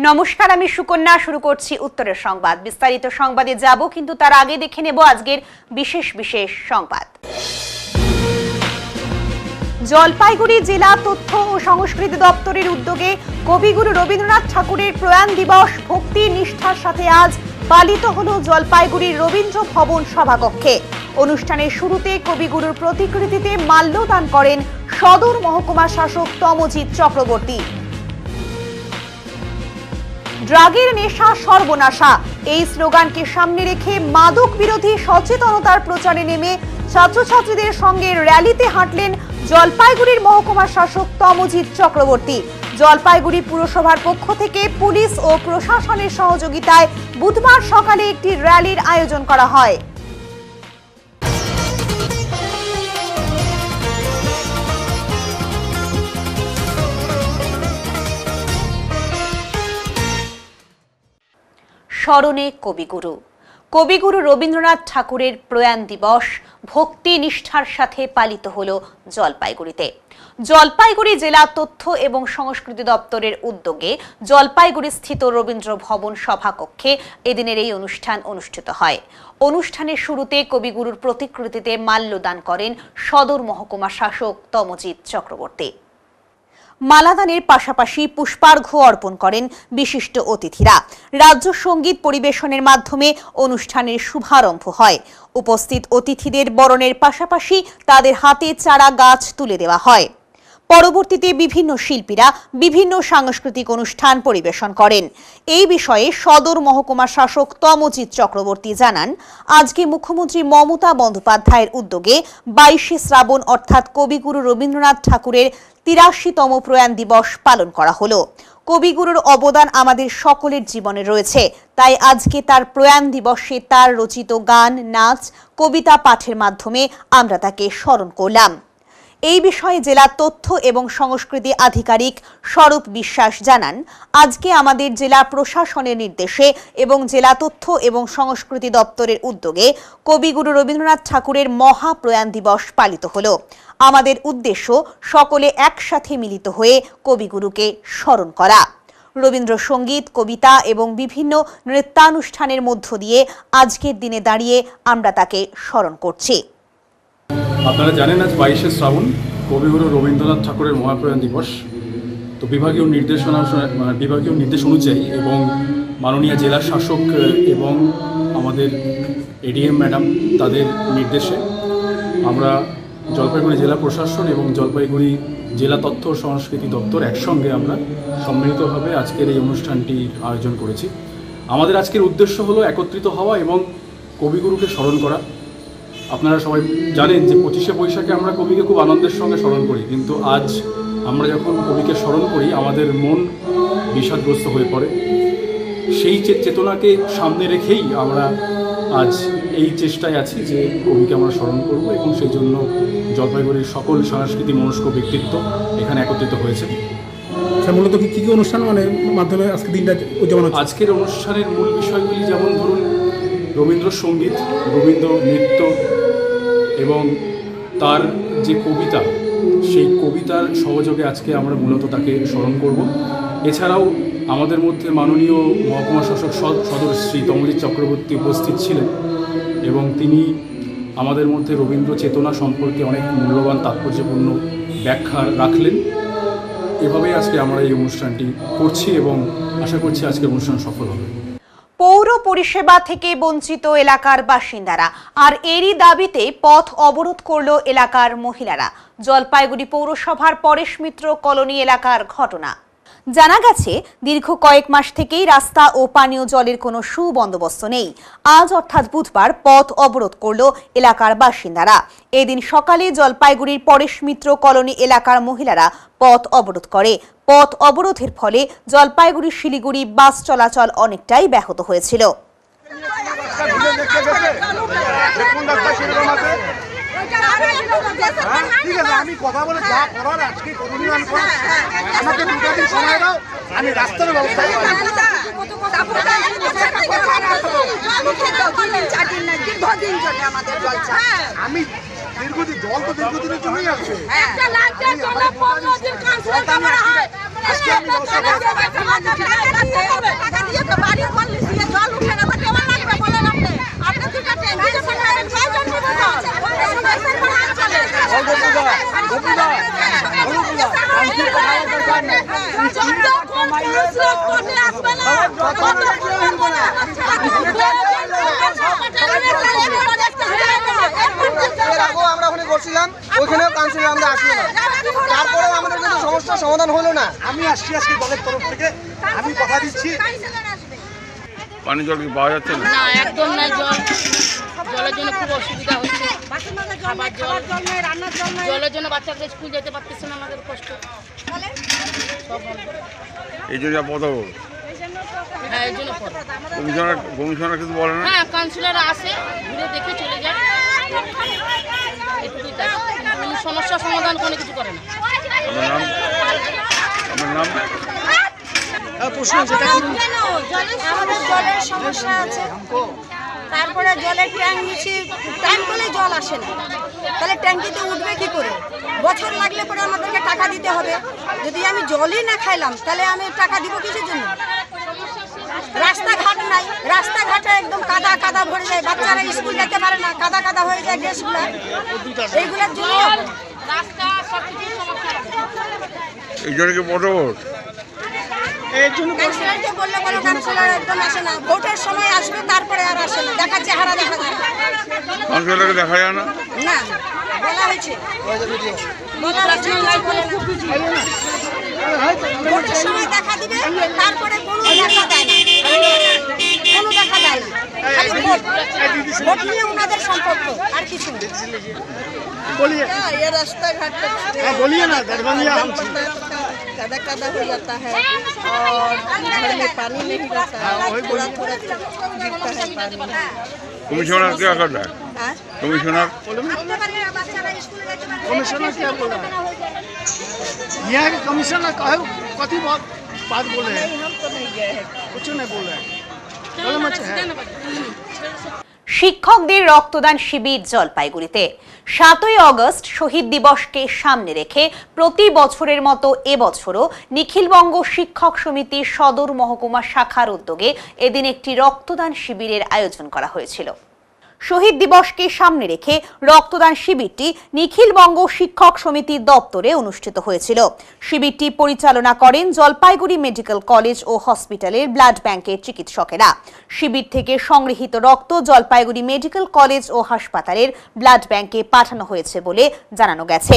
নমস্কার, আমি সুকন্যা। শুরু করছি উত্তরের সংবাদ। বিস্তারিত সংবাদে যাব, কিন্তু তার আগে দেখে নেব আজকের বিশেষ সংবাদ। জলপাইগুড়ি জেলা তথ্য ও সংস্কৃতি দপ্তরের উদ্যোগে কবিগুরু রবীন্দ্রনাথ ঠাকুরের প্রয়াণ দিবস ভক্তি নিষ্ঠার সাথে আজ পালিত হল জলপাইগুড়ির রবীন্দ্র ভবন সভাকক্ষে। অনুষ্ঠানের শুরুতে কবিগুরুর প্রতিকৃতিতে মাল্যদান করেন সদর মহকুমা শাসক তমজিৎ চক্রবর্তী। ড্রাগের নেশা সর্বনাশা, এই স্লোগানকে সামনে রেখে মাদক বিরোধী সচেতনতার প্রচারে নেমে ছাত্রছাত্রীদের সঙ্গে র্যালিতে হাঁটলেন জলপাইগুড়ির মহকুমা শাসক তমজিৎ চক্রবর্তী। জলপাইগুড়ি পুরসভার পক্ষ থেকে পুলিশ ও প্রশাসনের সহযোগিতায় বুধবার সকালে একটি র্যালির আয়োজন করা হয়। স্মরণে কবিগুরু। কবিগুরু রবীন্দ্রনাথ ঠাকুরের প্রয়াণ দিবস ভক্তি নিষ্ঠার সাথে পালিত হল জলপাইগুড়িতে। জলপাইগুড়ি জেলা তথ্য এবং সংস্কৃতি দপ্তরের উদ্যোগে জলপাইগুড়ি স্থিত রবীন্দ্র ভবন সভাকক্ষে এদিনের এই অনুষ্ঠান অনুষ্ঠিত হয়। অনুষ্ঠানের শুরুতে কবিগুরুর প্রতিকৃতিতে মাল্যদান করেন সদর মহকুমা শাসক তমজিৎ চক্রবর্তী। মালাদানের পাশাপাশি পুষ্পার্ঘ্য অর্পণ করেন বিশিষ্ট অতিথিরা। রাজ্য সঙ্গীত পরিবেশনের মাধ্যমে অনুষ্ঠানের শুভারম্ভ হয়। উপস্থিত অতিথিদের বরণের পাশাপাশি তাদের হাতে চারা গাছ তুলে দেওয়া হয়। পরবর্তীতে বিভিন্ন শিল্পীরা বিভিন্ন সাংস্কৃতিক অনুষ্ঠান পরিবেশন করেন। এই বিষয়ে সদর মহকুমা শাসক তমজিৎ চক্রবর্তী জানান, আজকে মুখ্যমন্ত্রী মমতা বন্দ্যোপাধ্যায়ের উদ্যোগে 22শে শ্রাবণ অর্থাৎ কবিগুরু রবীন্দ্রনাথ ঠাকুরের 83তম প্রয়াণ দিবস পালন করা হলো। কবিগুরুর অবদান আমাদের সকলের জীবনে রয়েছে, তাই আজকে তার প্রয়াণ দিবসে তার রচিত গান, নাচ, কবিতা পাঠের মাধ্যমে আমরা তাকে স্মরণ করলাম। এই বিষয়ে জেলা তথ্য এবং সংস্কৃতি আধিকারিক স্বরূপ বিশ্বাস জানান, আজকে আমাদের জেলা প্রশাসনের নির্দেশে এবং জেলা তথ্য এবং সংস্কৃতি দপ্তরের উদ্যোগে কবিগুরু রবীন্দ্রনাথ ঠাকুরের মহাপ্রয়াণ দিবস পালিত হলো। আমাদের উদ্দেশ্য সকলে একসাথে মিলিত হয়ে কবিগুরুকে স্মরণ করা। রবীন্দ্রসঙ্গীত, কবিতা এবং বিভিন্ন নৃত্যানুষ্ঠানের মধ্য দিয়ে আজকের দিনে দাঁড়িয়ে আমরা তাকে স্মরণ করছি। আপনারা জানেন আজ 22শে শ্রাবণ কবিগুরু রবীন্দ্রনাথ ঠাকুরের মহাপ্রয়াণ দিবস। তো বিভাগীয় নির্দেশ অনুযায়ী এবং মাননীয় জেলা শাসক এবং আমাদের এডিএম ম্যাডাম তাদের নির্দেশে আমরা জলপাইগুড়ি জেলা প্রশাসন এবং জলপাইগুড়ি জেলা তথ্য ও সংস্কৃতি দপ্তর একসঙ্গে আমরা সম্মিলিতভাবে আজকের এই অনুষ্ঠানটির আয়োজন করেছি। আমাদের আজকের উদ্দেশ্য হলো একত্রিত হওয়া এবং কবিগুরুকে স্মরণ করা। আপনারা সবাই জানেন যে 25শে বৈশাখে আমরা কবিকে খুব আনন্দের সঙ্গে স্মরণ করি, কিন্তু আজ আমরা যখন কবিকে স্মরণ করি আমাদের মন বিষাদগ্রস্ত হয়ে পড়ে। সেই চেতনাকে সামনে রেখেই আমরা আজ এই চেষ্টায় আছি যে কবিকে আমরা স্মরণ করব এবং সেই জন্য জলপাইগুড়ির সকল সাংস্কৃতিক মনস্ক ব্যক্তিত্ব এখানে একত্রিত হয়েছে। মূলত কী অনুষ্ঠান মাধ্যমে আজকের দিনটা উদযাপন হচ্ছে? আজকের অনুষ্ঠানের মূল বিষয়গুলি যেমন ধরুন রবীন্দ্রসঙ্গীত, রবীন্দ্র নৃত্য এবং তার যে কবিতা, সেই কবিতার সহযোগে আজকে আমরা মূলত তাকে স্মরণ করব। এছাড়াও আমাদের মধ্যে মাননীয় মহকুমা শাসক সদর শ্রী তমজিৎ চক্রবর্তী উপস্থিত ছিলেন এবং তিনি আমাদের মধ্যে রবীন্দ্র চেতনা সম্পর্কে অনেক মূল্যবান তাৎপর্যপূর্ণ ব্যাখ্যা রাখলেন। এভাবেই আজকে আমরা এই অনুষ্ঠানটি করছি এবং আশা করছি আজকের অনুষ্ঠান সফল হবে। পৌর পরিষেবা থেকে বঞ্চিত এলাকার বাসিন্দারা, আর এরই দাবিতে পথ অবরোধ করল এলাকার মহিলারা। জলপাইগুড়ি পৌরসভার পরেশ মিত্র কলোনি এলাকার ঘটনা। জানা গেছে, দীর্ঘ কয়েক মাস থেকেই রাস্তা ও পানীয় জলের কোনো সুবন্দোবস্ত নেই। আজ অর্থাৎ বুধবার পথ অবরোধ করল এলাকার বাসিন্দারা। এদিন সকালে জলপাইগুড়ির পরেশ মিত্র কলোনি এলাকার মহিলারা পথ অবরোধ করে। পথ অবরোধের ফলে জলপাইগুড়ি শিলিগুড়ি বাস চলাচল অনেকটাই ব্যাহত হয়েছিল। ঠিক আছে, আমি কথা বলে যা করার আজকে আমাকে 2 দিন সময় দাও, আমি রাস্তার ব্যবস্থা আমি দীর্ঘদিন জল তো দীর্ঘদিনের জন্যই আসবে। আজকে আমি আমরা ওখানে বসছিলাম, ওইখানেও কাউন্সিলর আমরা আসলো না, তারপরে আমাদের কিন্তু সমস্যার সমাধান হলো না। আমি আসছি আজকে দলের তরফ থেকে, আমি কথা দিচ্ছি। পানি জল কি পাওয়া যাচ্ছে না? না, একদম নাই। জলের জন্য খুব অসুবিধা হচ্ছে। জলের জন্য বাচ্চাকে স্কুল যেতে পারতেছে না, আমাদের কষ্ট। এই জন্য পদ হ্যাঁ, এই জন্য কমিশনার কিছু বলে না? হ্যাঁ, কাউন্সিলর আসে, ঘুরে দেখে চলে যায়, এটুকুই তাই। কোনো সমস্যার সমাধান কোনো কিছু করে না। আমার নাম আমাদের জলের সমস্যা আছে, তারপরে জলের ট্যাঙ্ক নিচ্ছি, টাইম করে জল আসে না, তাহলে ট্যাঙ্কিতে উঠবে কি করে? বছর লাগলে পরে আমাদেরকে টাকা দিতে হবে। যদি আমি জলই না খাইলাম তাহলে আমি টাকা দিব কিসের জন্য? রাস্তাঘাট নাই, রাস্তাঘাটে একদম কাদা কাদা ভরে যায়, বাচ্চারা স্কুল যেতে পারে না, কাদা কাদা হয়ে যায় ড্রেসগুলো। এইগুলোর জন্য রাস্তা সব কিছুর সমস্যা আছে। এই জন্য কি পদ কাউন্সিলরকে বললে বলো, কাউন্সিলর একদম আসে না, ভোটের সময় আসবে তারপরে আর আসে না, দেখা চেহারা দেখা যায় না। কাউন্সিলরকে দেখা যায় না? না, বলা হয়েছে ভোটের সময় দেখা দিবে, তারপরে কোনো দেখা দেয় না, কোনো দেখা দেয় না, খালি ভোট। ভোট নিয়ে ওনাদের সম্পর্ক, আর কিছু না। बोलिए, ये रास्ताघाट बोलिए ना, दरभंगा कादा कादा हो जाता है और घर में पानी नहीं रहता है, थोड़ा थोड़ा गिरता है पानी। कमिश्नर क्या कर रहा है? हाँ? कमिश्नर कमिश्नर क्या बोल रहा है? यहाँ के कमिश्नर कथी बात बोले हैं? हम तो नहीं गए हैं, कुछ नहीं बोले हैं। बोले मत है। শিক্ষকদের রক্তদান শিবির জলপাইগুড়িতে 7ই আগস্ট শহীদ দিবসকে সামনে রেখে প্রতি বছরের মতো এবছরও নিখিলবঙ্গ শিক্ষক সমিতির সদর মহকুমা শাখার উদ্যোগে এদিন একটি রক্তদান শিবিরের আয়োজন করা হয়েছিল। শহীদ দিবসকে সামনে রেখে রক্তদান শিবিরটি নিখিলবঙ্গ শিক্ষক সমিতির দপ্তরে অনুষ্ঠিত হয়েছিল। শিবিরটি পরিচালনা করেন জলপাইগুড়ি মেডিকেল কলেজ ও হসপিটালের ব্লাড ব্যাংকের চিকিৎসকেরা। শিবির থেকে সংগৃহীত রক্ত জলপাইগুড়ি মেডিকেল কলেজ ও হাসপাতালের ব্লাড ব্যাংকে পাঠানো হয়েছে বলে জানানো গেছে।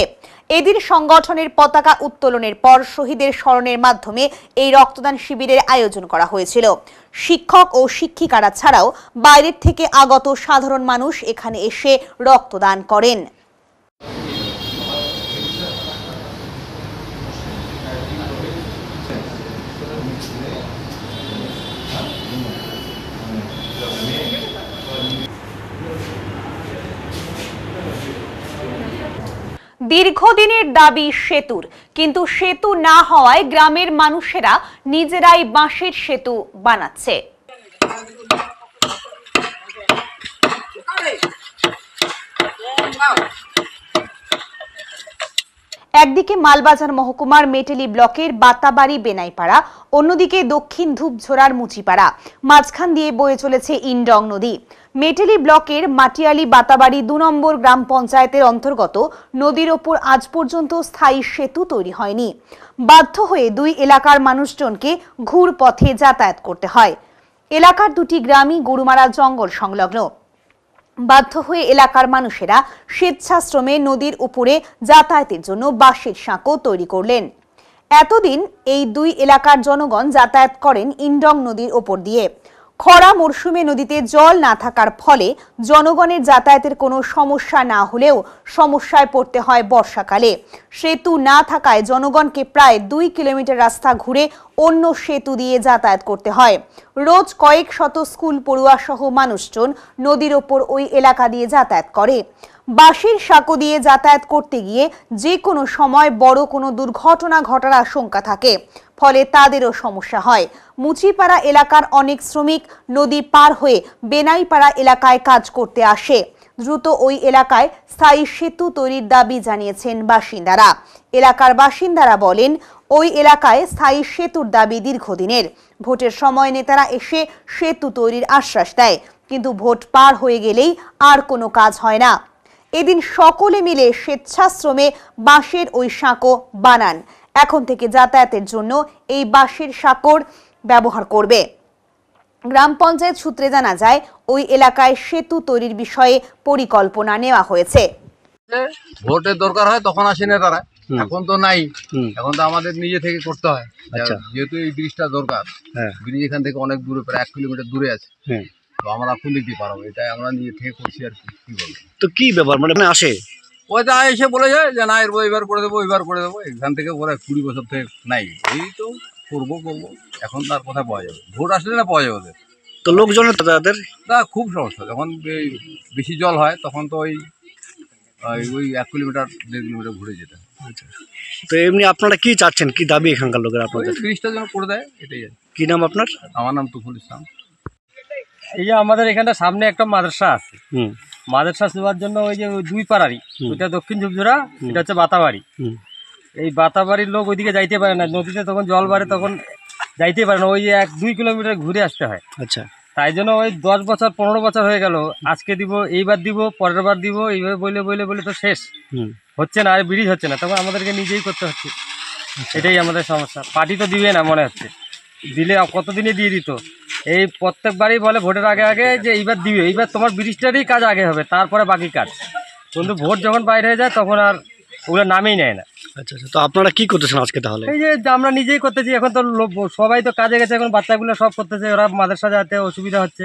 এদিন সংগঠনের পতাকা উত্তোলনের পর শহীদের স্মরণের মাধ্যমে এই রক্তদান শিবিরের আয়োজন করা হয়েছিল। শিক্ষক ও শিক্ষিকারা ছাড়াও বাইরের থেকে আগত সাধারণ মানুষ এখানে এসে রক্তদান করেন। দীর্ঘদিনের দাবি সেতুর, কিন্তু সেতু না হওয়ায় গ্রামের মানুষেরা নিজেরাই বাঁশের সেতু বানাচ্ছে। একদিকে মালবাজার মহকুমার মেটেলি ব্লকের বাতাবাড়ি বেনাইপাড়া, অন্যদিকে দক্ষিণ ধূপঝোড়ার মুচিপাড়া, মাঝখান দিয়ে বয়ে চলেছে ইনডং নদী। মেটেলি ব্লকের মাটিয়ালি বাতাবাড়ি 2 নম্বর গ্রাম পঞ্চায়েতের অন্তর্গত নদীর ওপর আজ পর্যন্ত স্থায়ী সেতু তৈরি হয়নি। বাধ্য হয়ে 2 এলাকার মানুষজনকে ঘুর পথে যাতায়াত করতে হয়। এলাকার 2টি গ্রামই গরুমারা জঙ্গল সংলগ্ন। বাধ্য হয়ে এলাকার মানুষেরা স্বেচ্ছাশ্রমে নদীর উপরে যাতায়াতের জন্য বাঁশের সাঁকো তৈরি করলেন। এতদিন এই 2 এলাকার জনগণ যাতায়াত করেন ইনডং নদীর ওপর দিয়ে। খরা মরশুমে নদীতে জল না থাকার ফলে জনগণের যাতায়াতের কোনো সমস্যা না হলেও সমস্যায় পড়তে হয় বর্ষাকালে। সেতু না থাকায় জনগণকে প্রায় 2 কিলোমিটার রাস্তা ঘুরে অন্য সেতু দিয়ে যাতায়াত করতে হয়। রোজ কয়েক শত স্কুল পড়ুয়া সহ মানুষজন নদীর ওপর ওই এলাকা দিয়ে যাতায়াত করে। বাঁশের সাঁকো দিয়ে যাতায়াত করতে গিয়ে যে কোনো সময় বড় কোনো দুর্ঘটনা ঘটার আশঙ্কা থাকে, ফলে তাদেরও সমস্যা হয়। মুচিপাড়া এলাকার অনেক শ্রমিক নদী পার হয়ে বেনাইপাড়া এলাকায় কাজ করতে আসে। দ্রুত ওই এলাকায় স্থায়ী সেতু তৈরির দাবি জানিয়েছেন বাসিন্দারা। এলাকার বাসিন্দারা বলেন, ওই এলাকায় স্থায়ী সেতুর দাবি দীর্ঘদিনের। ভোটের সময় নেতারা এসে সেতু তৈরির আশ্বাস দেয়, কিন্তু ভোট পার হয়ে গেলেই আর কোনো কাজ হয় না। এদিন সকলে মিলে স্বেচ্ছাশ্রমে বাঁশের ওই সাঁকো বানান। এখন থেকে যাতায়াতের জন্য এই বাঁশের সাঁকর ব্যবহার করবে। গ্রাম পঞ্চায়েত সূত্রে জানা যায় ওই এলাকায় সেতু তৈরির বিষয়ে পরিকল্পনা নেওয়া হয়েছে। ভোটের দরকার হয় তখন আসে না তারা, এখন তো নাই, এখন তো আমাদের নিজে থেকে করতে হয়। যেহেতু এই ব্রিজটা দরকার, ব্রিজ এখান থেকে অনেক দূরে, প্রায় 1 কিলোমিটার দূরে আছে, তো আমরা কোন দিক দিয়ে পারবো, এটাই আমরা নিজে থেকে করছি আর কি বলবো। তো কি ব্যাপার মানে আসে ওইটা এসে বলে যায় যে না এবার করে দেবো, এবার করে দেবো, এখান থেকে ওরা 20 বছর থেকে নাই, এই তো করবো এখন তার কথা পাওয়া যাবে, ভোট আসলে না পাওয়া যাবে ওদের। তো লোকজনের তাদের খুব সমস্যা, যখন বেশি জল হয় তখন তো ওই 1 কিলোমিটার 1.5 কিলোমিটার ঘুরে যেতে হয়। আচ্ছা, তো এমনি আপনারা কি চাচ্ছেন, কি দাবি এখানকার লোকের আপনাদের? ব্রিজটা যেন করে দেয়, এটাই। কি নাম আপনার? আমার নাম তুফুল ইসলাম। এই যে আমাদের এখানটা সামনে একটা মাদ্রাসা আছে, মাদ্রাসা দেওয়ার জন্য ওই যে 2 পাড়ারই, ওইটা দক্ষিণ ঝুপঝুরা, এটা হচ্ছে বাতাবাড়ি। এই বাতাবাড়ির লোক ওইদিকে যাইতে পারে না, নদীতে তখন জল বাড়ে তখন যাইতে পারে না, ওই 1-2 কিলোমিটার ঘুরে আসতে হয়। আচ্ছা, তাই জন্য ওই 10 বছর 15 বছর হয়ে গেল, আজকে দিব, এইবার দিব, পরের বার দিব, এইভাবে বলে তো শেষ হচ্ছে না, আর ব্রিজ হচ্ছে না, তখন আমাদেরকে নিজেই করতে হচ্ছে। এটাই আমাদের সমস্যা। পার্টি তো দিবে না মনে হচ্ছে, দিলে কতদিনে দিয়ে দিত। এই প্রত্যেকবারই বলে ভোটের আগে যে এইবার দিবে, এইবার তোমার ব্রিজটারই কাজ আগে হবে, তারপরে বাকি কাজ। কিন্তু ভোট যখন বাইরে হয়ে যায় তখন আর ওগুলো নামেই নেয় না। আচ্ছা, তো আপনারা কি করতেছেন আজকে তাহলে? এই যে আমরা নিজেই করতেছি, এখন তো সবাই তো কাজে গেছে, এখন বাচ্চাগুলো সব করতেছে, ওরা মাদ্রাসা যেতে অসুবিধা হচ্ছে।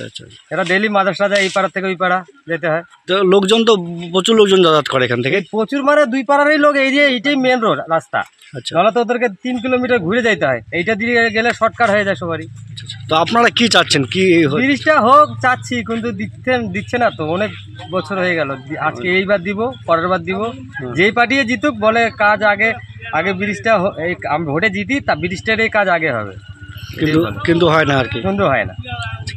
আচ্ছা, এরা ডেইলি মাদ্রাসা যায়, এই পাড়া থেকে ওই পাড়া যেতে হয়। তো লোকজন তো প্রচুর লোকজন যাতায়াত করে এখান থেকে, প্রচুর, মানে 2 পাড়ারই লোক, এইটাই মেন রোড রাস্তা। আচ্ছা, তাহলে তো ওদেরকে 3 কিলোমিটার ঘুরে যাইতে হয়, এইটা দিয়ে গেলে শর্টকাট হয়ে যায় সবারই। তো আপনারা কি চাচ্ছেন, কি ব্রিজটা হোক চাচ্ছি, কিন্তু দিচ্ছে না তো, অনেক বছর হয়ে গেল। আজকে এইবার দিব, পরের বার দিব, যেই পার্টিয়ে জিতুক বলে কাজ আগে ব্রিজটা, আমি ভোটে জিতি তা ব্রিজটারই কাজ আগে হবে, কিন্তু হয় না আর কি, কিন্তু হয় না।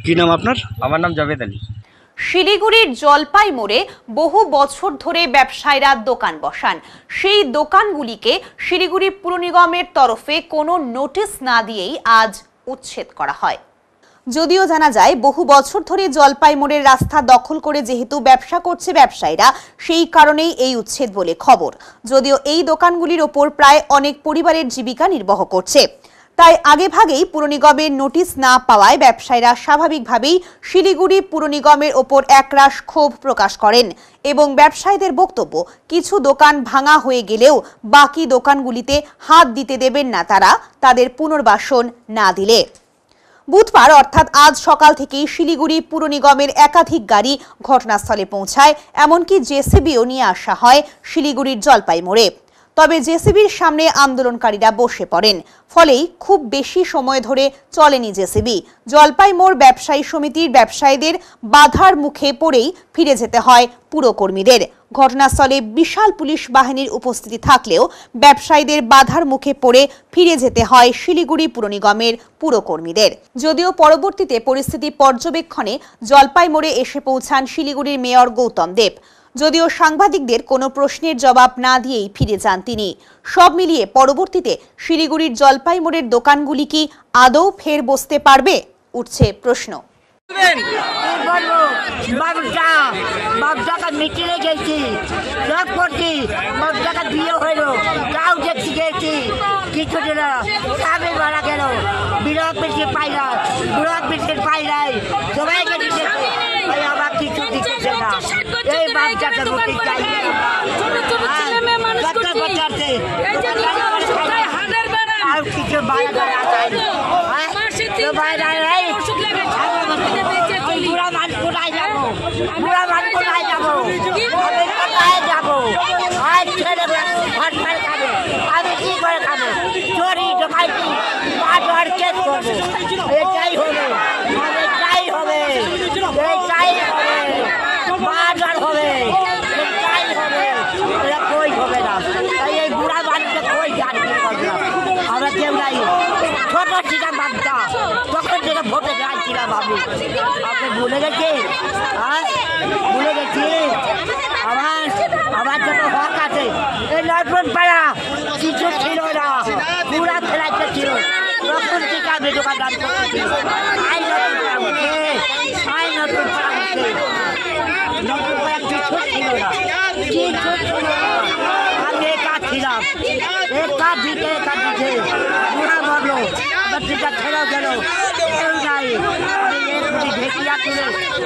কি নাম আপনার? আমার নাম জাভেদ আলী। শিলিগুড়ির জলপাই মোড়ে বহু বছর ধরে ব্যবসায়ীরা দোকান বসান। সেই দোকানগুলিকে শিলিগুড়ি পুর নিগমের তরফে কোনো নোটিশ না দিয়েই আজ উচ্ছেদ করা হয়। যদিও জানা যায় বহু বছর ধরে জলপাই মোড়ের রাস্তা দখল করে যেহেতু ব্যবসা করছে ব্যবসায়ীরা, সেই কারণেই এই উচ্ছেদ বলে খবর। যদিও এই দোকানগুলির ওপর প্রায় অনেক পরিবারের জীবিকা নির্বাহ করছে, তাই আগেভাগেই পুর নিগমের নোটিশ না পাওয়ায় ব্যবসায়ীরা স্বাভাবিকভাবেই শিলিগুড়ি পুর নিগমের ওপর একরাশ ক্ষোভ প্রকাশ করেন এবং ব্যবসায়ীদের বক্তব্য, কিছু দোকান ভাঙা হয়ে গেলেও বাকি দোকানগুলিতে হাত দিতে দেবেন না তারা, তাদের পুনর্বাসন না দিলে। বুধবার অর্থাৎ আজ সকাল থেকেই শিলিগুড়ি পুর নিগমের একাধিক গাড়ি ঘটনাস্থলে পৌঁছায়, এমনকি জেসিবিও নিয়ে আসা হয় শিলিগুড়ির জলপাই মোড়ে। তবে জেসিবির সামনে আন্দোলনকারীরা বসে পড়েন, ফলেই খুব বেশি সময় ধরে চলেনি জেসিবি। জলপাই মোড় ব্যবসায়ী সমিতির ব্যবসায়ীদের বাধার মুখে পড়েই ফিরে যেতে হয় পুরকর্মীদের। ঘটনাস্থলে বিশাল পুলিশ বাহিনীর উপস্থিতি থাকলেও ব্যবসায়ীদের বাধার মুখে পড়ে ফিরে যেতে হয় শিলিগুড়ি পুর নিগমের পুরকর্মীদের। যদিও পরবর্তীতে পরিস্থিতি পর্যবেক্ষণে জলপাই মোড়ে এসে পৌঁছান শিলিগুড়ির মেয়র গৌতম দেব। যদিও সাংবাদিকদের কোনো প্রশ্নের জবাব না দিয়েই ফিরে যান তিনি। সব মিলিয়ে পরবর্তীতে শিলিগুড়ির জলপাই মোড়ের দোকানগুলি কি আদৌ ফের বসতে পারবে, উঠছে প্রশ্ন। মিটিংয়ে গেছি, ব্লক করছি, বিয়ে হইল, তাও দেখছি গেছি, কিছু দিন স্বামী মারা গেল, বিরোধ বেশি পাই না, বিরোধ বেশি পাই নাই, সবাইকে দিচ্ছে, আবার কিছু দিচ্ছে না। এই বাচ্চাকে রুটি চাই, আর কিছু বাইরে বুড়া মান কোথায় যাবো, বুড়া মান কোথায় যাবো, আমি কোথায় যাবো, আর ছেলে ভাত খাবে, আমি কি করে খাবো, চোরি ডকাইতি মার কেস করবো, এটাই হবে, এটাই হবে, এটাই হবে, মার হবে, এটাই হবে, এটা কই হবে না। এই বুড়া মানুষকে কই জানবি করবে না, আমরা কেউ নাই। ছোট ছিলাম বাচ্চা, তখন থেকে ভোটে যাচ্ছিলাম আমি, আপনি ভুলে গেছি, হ্যাঁ ভুলে গেছি। আমার যত হক আছে, এই নতুন পাড়া কিছু ছিল না, পুরা ফেলাইতে ছিল, তখন থেকে আমি দোকানদার করতেছি। আই নতুন পাড়া উঠে, আই নতুন পাড়া উঠে, নতুন পাড়া কিছু ছিল না, কিছু ছিল না, আমি একা ছিল। ছিলাম এক কাপ দিতে এক কাপ দিতে বুড়া মরলো আবার টিকা ছেড়েও গেল কেউ নাই আমি এক কোটি ঢেকিয়া তুলে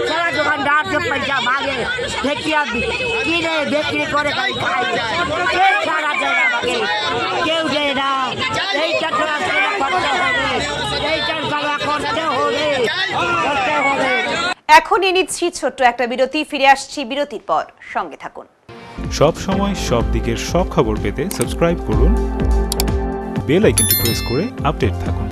সারা দোকানদারকে পয়সা মাগে ঢেকিয়া কিনে বিক্রি করে গাড়ি খাই সারা দেয় আমাকে কেউ দেয় না এইটা ট্রান্সফার করতে হবে এইটার গালা করতে হবে করতে হবে। এখন নিচ্ছি ছোট্ট একটা বিরতি, ফিরে আসছি বিরতির পর, সঙ্গে থাকুন। সব সময় সব দিকের সব খবর পেতে সাবস্ক্রাইব করুন, বেল আইকনটি প্রেস করে আপডেট থাকুন।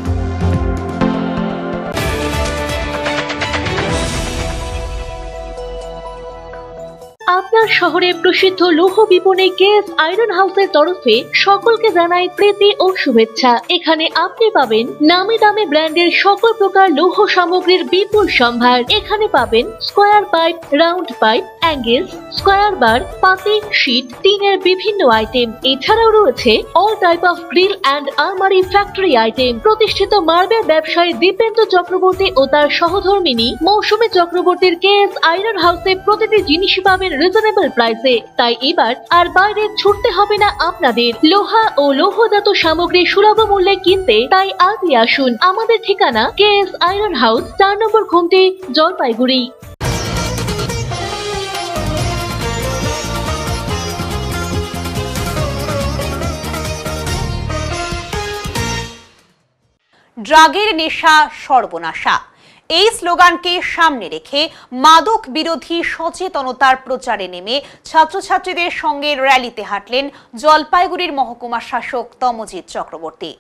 আপনার শহরে প্রসিদ্ধ লৌহ বিপণী কেএস আয়রন হাউসের তরফে সকলকে জানাই প্রীতি ও শুভেচ্ছা। এখানে আপনি পাবেন নামি দামি ব্র্যান্ডের সকল প্রকার লৌহ সামগ্রীর বিপুল সম্ভার। এখানে পাবেন square pipe, round pipe, angles, square bar, পাতি, শীট, টিনের বিভিন্ন আইটেম। এছাড়াও রয়েছে all type of grill and আলমারি ফ্যাক্টরি আইটেম। প্রতিষ্ঠিত মার্বেল ব্যবসায়ী দীপেন্দ্র চক্রবর্তী ও তার সহধর্মিনী মৌসুমী চক্রবর্তীর কেএস আয়রন হাউসে প্রতিটি জিনিসই পাবেন রিজনেবল প্রাইসে। তাই এবার আর বাইরে ছুটতে হবে না আপনাদের। লোহা ও লৌহজাত সামগ্রী সুলভ মূল্যে কিনতে তাই আজই আসুন। আমাদের ঠিকানা কেএস আয়রন হাউস, 4 নম্বর ঘুমটি, জলপাইগুড়ি। ড্রাগের নেশা সর্বনাশা, এই স্লোগানকে সামনে রেখে মাদক বিরোধী সচেতনতার প্রচারে নেমে ছাত্রছাত্রীদের সঙ্গে র্যালিতে হাঁটলেন জলপাইগুড়ির মহকুমা শাসক তমজিৎ চক্রবর্তী।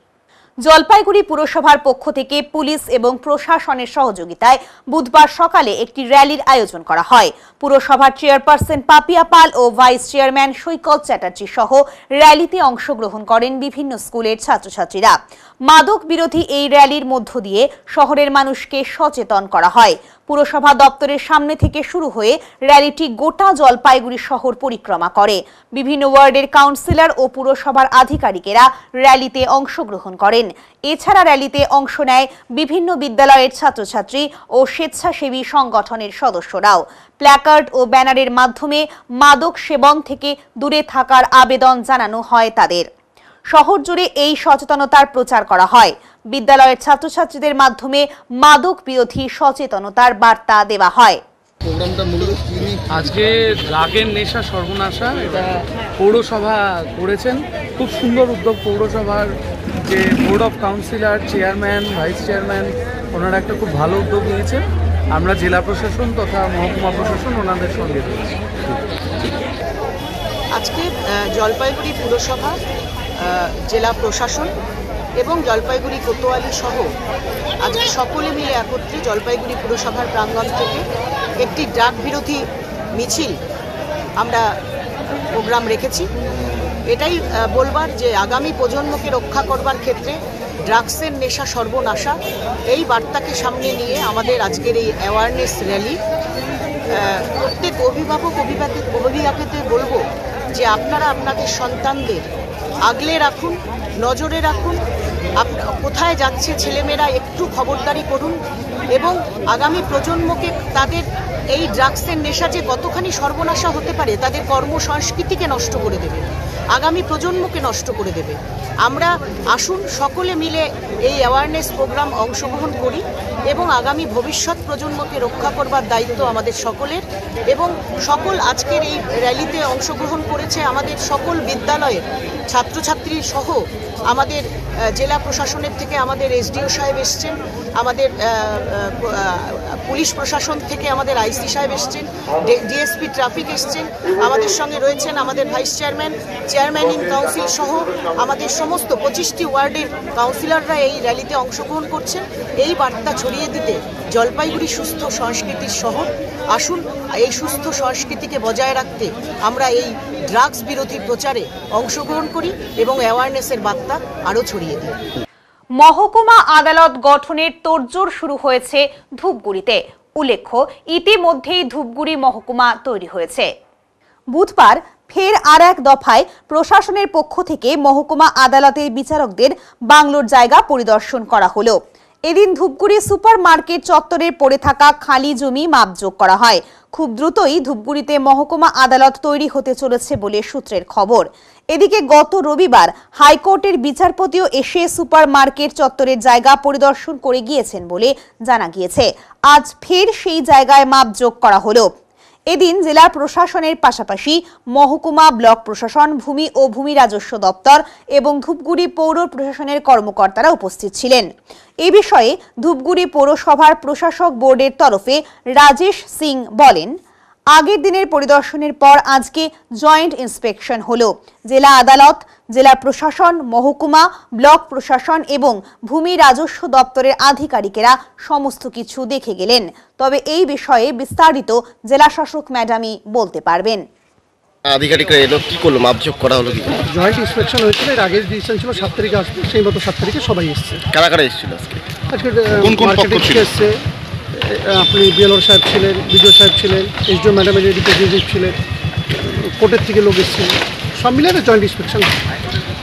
জলপাইগুড়ি পুরসভার পক্ষ থেকে পুলিশ এবং প্রশাসনের সহযোগিতায় বুধবার সকালে একটি র্যালির আয়োজন করা হয়। পুরসভার চেয়ারপারসন পাপিয়া পাল ও ভাইস চেয়ারম্যান সৈকত চ্যাটার্জি সহ র্যালিতে অংশগ্রহণ করেন বিভিন্ন স্কুলের ছাত্রছাত্রীরা। মাদক বিরোধী এই র্যালির মধ্য দিয়ে শহরের মানুষকে সচেতন করা হয়। পুরসভা দপ্তরের সামনে থেকে শুরু হয়ে র্যালিটি গোটা জলপাইগুড়ি শহর পরিক্রমা করে। বিভিন্ন ওয়ার্ডের কাউন্সিলর ও পুরসভার আধিকারিকেরা র্যালিতে অংশগ্রহণ করেন। এছাড়া র্যালিতে অংশ নেয় বিভিন্ন বিদ্যালয়ের ছাত্রছাত্রী ও স্বেচ্ছাসেবী সংগঠনের সদস্যরাও। প্ল্যাকার্ড ও ব্যানারের মাধ্যমে মাদক সেবন থেকে দূরে থাকার আবেদন জানানো হয় তাদের। শহর জুড়ে এই সচেতনতার প্রচার করা হয়। বিদ্যালয়ের ছাত্রছাত্রীদের মাধ্যমে মাদক বিরোধী সচেতনতার বার্তা দেওয়া হয়। আজকে ড্রাগের নেশা সর্বনাশা, এটা পৌরসভা করেছেন, খুব সুন্দর উদ্যোগ। পৌরসভার যে board of councillor, chairman, vice chairman, ওনারা একটা খুব ভালো উদ্যোগ নিয়েছেন। আমরা জেলা প্রশাসন তথা মহকুমা প্রশাসন ওনাদের সঙ্গে রয়েছি। আজকে জলপাইগুড়ি পুরসভা, জেলা প্রশাসন এবং জলপাইগুড়ি কোতোয়ালি সহ আজকে সকলে মিলে একত্রে জলপাইগুড়ি পুরসভার প্রাঙ্গণ থেকে একটি ড্রাগ বিরোধী মিছিল আমরা প্রোগ্রাম রেখেছি। এটাই বলবার যে আগামী প্রজন্মকে রক্ষা করবার ক্ষেত্রে ড্রাগসের নেশা সর্বনাশা, এই বার্তাকে সামনে নিয়ে আমাদের আজকের এই অ্যাওয়ারনেস র্যালি। প্রত্যেক অভিভাবক অভিভাবকদের বলবো যে আপনারা আপনাদের সন্তানদের আগলে রাখুন, নজরে রাখুন, কোথায় যাচ্ছে ছেলেমেয়েরা একটু খবরদারি করুন এবং আগামী প্রজন্মকে তাদের এই ড্রাগসের নেশা যে কতখানি সর্বনাশা হতে পারে, তাদের কর্মসংস্কৃতিকে নষ্ট করে দেবে, আগামী প্রজন্মকে নষ্ট করে দেবে। আমরা আসুন সকলে মিলে এই অ্যাওয়ারনেস প্রোগ্রাম অংশগ্রহণ করি এবং আগামী ভবিষ্যৎ প্রজন্মকে রক্ষা করবার দায়িত্ব আমাদের সকলের। এবং সকল আজকের এই র্যালিতে অংশগ্রহণ করেছে আমাদের সকল বিদ্যালয়ের ছাত্রছাত্রী সহ আমাদের জেলা প্রশাসনের থেকে আমাদের এসডিও সাহেব এসছেন, আমাদের পুলিশ প্রশাসন থেকে আমাদের আইসি সাহেব এসছেন, ডিএসপি ট্রাফিক এসছেন, আমাদের সঙ্গে রয়েছেন আমাদের vice chairman, chairman in council সহ আমাদের সমস্ত 25টি ওয়ার্ডের কাউন্সিলররা এই র্যালিতে অংশগ্রহণ করছেন। এই বার্তা ছড়িয়ে দিতে জলপাইগুড়ি সুস্থ সংস্কৃতির শহর, আসুন এই সুস্থ সংস্কৃতিকে বজায় রাখতে আমরা এই ড্রাগস বিরোধী প্রচারে অংশগ্রহণ করি এবং অ্যাওয়ারনেসের বার্তা আরও ছড়িয়ে দিই। মহকুমা আদালত গঠনের তোড়জোড় শুরু হয়েছে ধূপগুড়িতে। উল্লেখ্য, ইতিমধ্যেই ধূপগুড়ি মহকুমা তৈরি হয়েছে। বুধবার ফের আর এক দফায় প্রশাসনের পক্ষ থেকে মহকুমা আদালতের বিচারকদের বাংলোর জায়গা পরিদর্শন করা হলো। এদিন ধূপগুড়ি সুপার মার্কেট চত্বরে পড়ে থাকা খালি জমি মাপজোক করা হয়। খুব দ্রুতই ধূপগুড়িতে মহকুমা আদালত তৈরি হতে চলেছে বলে সূত্রের খবর। এদিকে গত রবিবার হাইকোর্টের বিচারপতিও এসে সুপার মার্কেট চত্বরের জায়গা পরিদর্শন করে গিয়েছেন বলে জানা গিয়েছে। আজ ফের সেই জায়গায় মাপ যোগ করা হলো। এদিন জেলা প্রশাসনের পাশাপাশি মহকুমা, ব্লক প্রশাসন, ভূমি ও ভূমি রাজস্ব দপ্তর এবং ধূপগুড়ি পৌর প্রশাসনের কর্মকর্তারা উপস্থিত ছিলেন। এ বিষয়ে ধূপগুড়ি পৌরসভার প্রশাসক বোর্ডের তরফে রাজেশ সিং বলেন, আগের দিনের পরিদর্শনের পর আজকে জয়েন্ট ইন্সপেকশন হলো। জেলা আদালত, জেলা প্রশাসন, মহকুমা, ব্লক প্রশাসন এবং ভূমি রাজস্ব দপ্তরের আধিকারিকেরা সমস্ত কিছু দেখে গেলেন। তবে এই বিষয়ে বিস্তারিত জেলা শাসক ম্যাডামই বলতে পারবেন। আধিকারিকরা এলো, কি করলো, মাপযোগ করা হলো কি? জয়েন্ট ইন্সপেকশন হয়েছিল, এর আগের ডিসিশন ছিল 7 তারিখে আসবে, সেই মতো 7 তারিখে সবাই এসছে। কারা কারা এসেছিল আজকে? আজকে কোন কোন পক্ষ ছিল? এসছে, আপনি বিএলওর সাহেব ছিলেন, বিডিও সাহেব ছিলেন, এসডিও ম্যাডামের রিপ্রেজেন্টেটিভ ছিলেন, কোর্টের থেকে লোক এসেছিল, সব মিলে জয়েন্ট ইন্সপেকশন।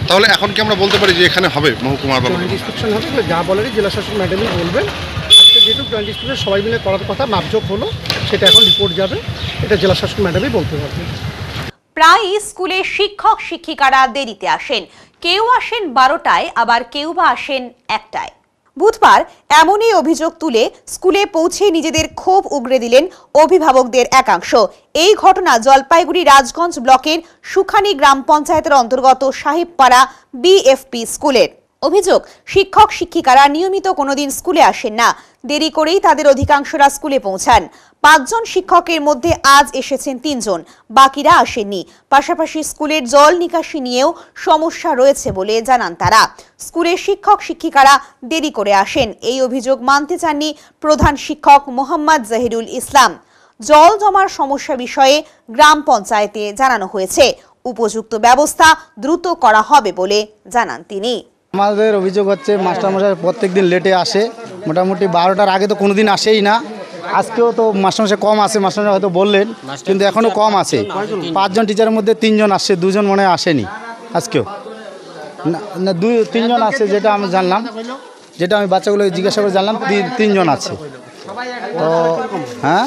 তাহলে এখন কি আমরা বলতে পারি যে এখানে হবে মহকুমা আদালত? জয়েন্ট ইন্সপেকশন হবে, যা বলারই জেলা শাসক ম্যাডামই বলবেন। আজকে যেহেতু জয়েন্ট ইন্সপেকশন সবাই মিলে করার কথা, মাপযোগ হলো, সেটা এখন রিপোর্ট যাবে, এটা জেলা শাসক ম্যাডামই বলতে পারবেন। প্রায় স্কুলে শিক্ষক শিক্ষিকারা দেরিতে আসেন, কেউ আসেন 12টায়, আবার কেউ বা আসেন 1টায়। বুধবার এমনই অভিযোগ তুলে স্কুলে পৌঁছে নিজেদের ক্ষোভ উগরে দিলেন অভিভাবকদের একাংশ। এই ঘটনা জলপাইগুড়ি রাজগঞ্জ ব্লকের সুখানি গ্রাম পঞ্চায়েতের অন্তর্গত সাহেবপাড়া বিএফপি স্কুলের। অভিযোগ, শিক্ষক শিক্ষিকারা নিয়মিত কোনোদিন স্কুলে আসেন না, দেরি করেই তাদের অধিকাংশরা স্কুলে পৌঁছান। 5 জন শিক্ষকের মধ্যে আজ এসেছেন 3 জন, বাকিরা আসেননি। পাশাপাশি স্কুলের জল নিকাশি নিয়েও সমস্যা রয়েছে বলে জানান তারা। স্কুলের শিক্ষক শিক্ষিকারা দেরি করে আসেন, এই অভিযোগ মানতে চাননি প্রধান শিক্ষক মোহাম্মদ জাহিরুল ইসলাম। জল জমার সমস্যা বিষয়ে গ্রাম পঞ্চায়েতে জানানো হয়েছে, উপযুক্ত ব্যবস্থা দ্রুত করা হবে বলে জানান তিনি। আমাদের অভিযোগ হচ্ছে মাস্টারমশাই প্রত্যেক দিন লেটে আসে, মোটামুটি 12টার আগে তো কোনো দিন আসেই না। আজকেও তো মাস্টারমশাই কম আসে, মাস্টারমশাই হয়তো বললেন, কিন্তু এখনও কম আসে। 5 জন টিচারের মধ্যে 3 জন আসছে, 2 জন মনে হয় আসেনি আজকেও। না 2-3 জন আসছে, যেটা আমি জানলাম, যেটা আমি বাচ্চাগুলো জিজ্ঞাসা করে জানলাম 3 জন আছে। তো হ্যাঁ,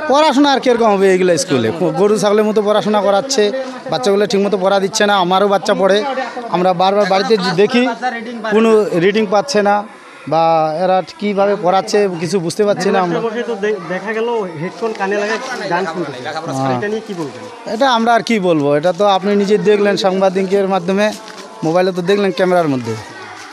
পড়াশোনা আর কীরকম হবে এইগুলো স্কুলে? গরু ছাগলের মতো পড়াশোনা করাচ্ছে, বাচ্চাগুলো ঠিকমতো পড়া দিচ্ছে না। আমারও বাচ্চা পড়ে, আমরা বারবার বাড়িতে দেখি কোনো রিডিং পাচ্ছে না, বা এরা কীভাবে পড়াচ্ছে কিছু বুঝতে পারছি না আমরা। দেখা গেল হেডফোন কানে লাগায় গান শুনতেছে, এটা নিয়ে কি বলবেন? এটা আমরা আর কি বলবো, এটা তো আপনি নিজে দেখলেন সাংবাদিকের মাধ্যমে, মোবাইলে তো দেখলেন ক্যামেরার মধ্যে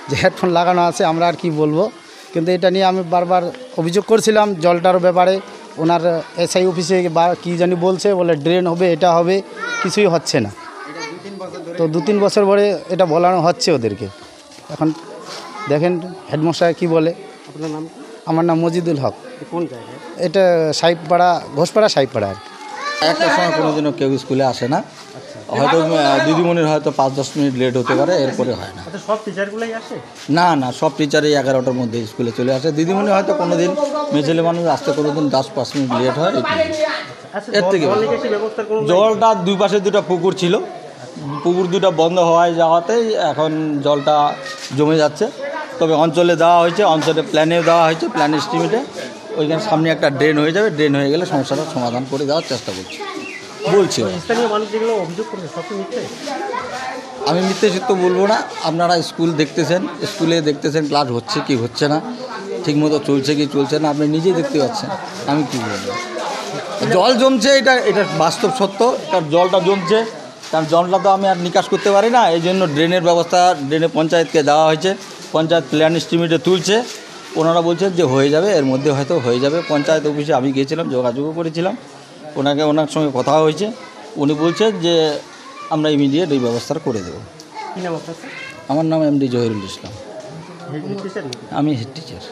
যে হেডফোন লাগানো আছে। আমরা আর কি বলবো, কিন্তু এটা নিয়ে আমি বারবার অভিযোগ করছিলাম জলটার ব্যাপারে। ওনার এসআই অফিসে বা কী জানি বলছে, বলে ড্রেন হবে, এটা হবে, কিছুই হচ্ছে না। তো 2-3 বছর পরে এটা বলানো হচ্ছে ওদেরকে। এখন দেখেন হেডমাস্টার কি বলে। আপনার নাম? আমার নাম মজিদুল হক। কোন জায়গায় এটা সাহেবপাড়া, ঘোষপাড়া সাহেবপাড়া। একটা সময় কোনোদিনও কেউ স্কুলে আসে না, হয়তো দিদিমণির হয়তো 5-10 মিনিট লেট হতে পারে, এরপরে হয় না। সব টিচারগুলোই আসে? না না, সব টিচারই 11টার মধ্যে স্কুলে চলে আসে। দিদিমণি হয়তো কোনোদিন মেছেলে মানুষ আসতে কোনোদিন 10-5 মিনিট লেট হয়। এর থেকে জলটা 2 পাশে 2টা পুকুর ছিল, পুকুর 2টা বন্ধ যাওয়াতেই এখন জলটা জমে যাচ্ছে। তবে অঞ্চলে দেওয়া হয়েছে, অঞ্চলে প্ল্যানেও দেওয়া হয়েছে, প্ল্যান এস্টিমেটে ওইখানে সামনে একটা ড্রেন হয়ে যাবে, ড্রেন হয়ে গেলে সমস্যাটা সমাধান করে দেওয়ার চেষ্টা করছি, বলছি। স্থানীয় মানুষ যেগুলো অভিযোগ করছে সব মিথ্যে? আমি মিথ্যে সত্য বলবো না। আপনারা স্কুল দেখতেছেন, স্কুলে দেখতেছেন ক্লাস হচ্ছে কি হচ্ছে না, ঠিকমতো চলছে কি চলছে না, আপনি নিজেই দেখতে পাচ্ছেন। আমি কী বলবো, জল জমছে, এটা বাস্তব সত্য। কারণ জলটা জমছে, কারণ জলটা তো আমি আর নিকাশ করতে পারি না। এই জন্য ড্রেনের ব্যবস্থা ড্রেনে পঞ্চায়েতকে দেওয়া হয়েছে, পঞ্চায়েত প্ল্যান এস্টিমেটে তুলছে। ওনারা বলছেন যে হয়ে যাবে, এর মধ্যে হয়তো হয়ে যাবে। পঞ্চায়েত অফিসে আমি গিয়েছিলাম, যোগাযোগও করেছিলাম, ওনার সঙ্গে কথা হয়েছে। উনি বলছেন যে আমরা ইমিডিয়েট এই ব্যবস্থা করে দেবো। কী নাম আপনার? আমার নাম এমডি জহিরুল ইসলাম, আমি হেড টিচার।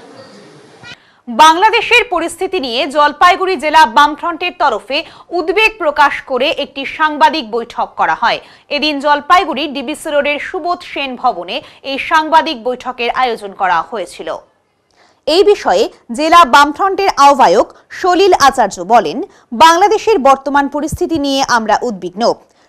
বাংলাদেশের পরিস্থিতি নিয়ে জলপাইগুড়ি জেলা বামফ্রন্টের তরফে উদ্বেগ প্রকাশ করে একটি সাংবাদিক বৈঠক করা হয়। এদিন জলপাইগুড়ি ডিবিসি রোডের সুবোধ সেন ভবনে এই সাংবাদিক বৈঠকের আয়োজন করা হয়েছিল। এই বিষয়ে জেলা বামফ্রন্টের আহ্বায়ক সলিল আচার্য বলেন, বাংলাদেশের বর্তমান পরিস্থিতি নিয়ে আমরা উদ্বিগ্ন।